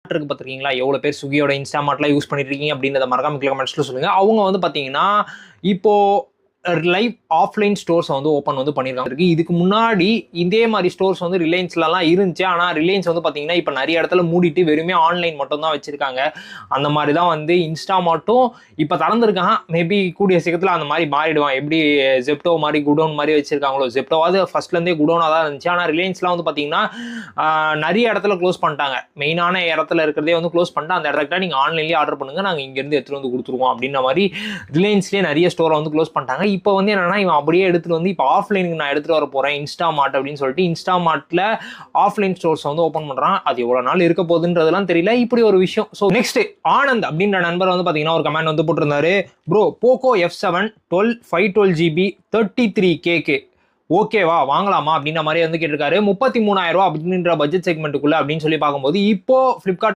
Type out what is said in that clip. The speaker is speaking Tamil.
இருக்கு பார்த்துருக்கீங்களா? எவ்வளோ பேர் ஸ்விக்கியோட இன்ஸ்டாமார்ட்லாம் யூஸ் பண்ணிட்டு இருக்கீங்க அப்படின்றத மறக்காம கீழ கமெண்ட்ஸ்ல சொல்லுங்க. அவங்க வந்து பார்த்தீங்கன்னா, இப்போ லைவ் ஆஃப்லைன் ஸ்டோர்ஸ் வந்து ஓப்பன் வந்து பண்ணியிருக்காங்க. இதுக்கு முன்னாடி இதே மாதிரி ஸ்டோர்ஸ் வந்து ரிலையன்ஸ்லலாம் இருந்துச்சு. ஆனா ரிலையன்ஸ் வந்து பார்த்தீங்கன்னா, இப்போ நெறைய இடத்துல மூடிட்டு வெறுமே ஆன்லைன் மட்டும் தான் வச்சிருக்காங்க. அந்த மாதிரி தான் வந்து இன்ஸ்டாமார்ட்டும் இப்போ திறந்திருக்கான். மேபி கூடிய சீக்கிரத்தில் அந்த மாதிரி மாறிடுவான். எப்படி ஜெப்டோ மாதிரி குடோன் மாதிரி வச்சிருக்காங்களோ, ஜெப்டோவாவது ஃபர்ஸ்ட்லேருந்தே குடோனாக தான் இருந்துச்சு. ஆனால் ரிலையன்ஸ்லாம் வந்து பார்த்தீங்கன்னா, நிறைய இடத்துல க்ளோஸ் பண்ணிட்டாங்க. மெயினான இடத்துல இருக்கிறதே வந்து க்ளோஸ் பண்ணிட்டு அந்த இடத்துல நீங்கள் ஆன்லைன்லேயே ஆர்டர் பண்ணுங்க, நாங்கள் இங்கேருந்து எடுத்துகிட்டு வந்து கொடுத்துருவோம் அப்படின்ற மாதிரி ரிலையன்ஸ்லேயே நிறைய ஸ்டோரை வந்து க்ளோஸ் பண்ணிட்டாங்க. இப்போ வந்து என்னன்னா, இவன் அப்படியே எடுத்துட்டு வந்து இப்போ ஆஃப்லைனுக்கு நான் எடுத்துட்டு வர போறேன் இன்ஸ்டாமார்ட் அப்படின்னு சொல்லிட்டு இன்ஸ்டாமார்ட்ல ஆஃப்லைன் ஸ்டோர்ஸ் வந்து ஓப்பன் பண்றான். அது எவ்வளவு நாள் இருக்க போகுதுன்றதெல்லாம் தெரியல. இப்படி ஒரு விஷயம். ஸோ நெக்ஸ்ட் ஆனந்த் அப்படின்ற நண்பர் வந்து பாத்தீங்கன்னா ஒரு கமெண்ட் வந்து போட்டிருந்தாரு. Bro Poco F7 512GB 33K ஓகேவா வாங்கலாமா அப்படின்ற மாதிரி வந்து கேட்டிருக்காரு. 33,000 ரூபாய் அப்படின்ற பட்ஜெட் செக்மெண்ட்டுக்குள்ள அப்படின்னு சொல்லி பார்க்கும்போது இப்போ பிளிப்கார்ட்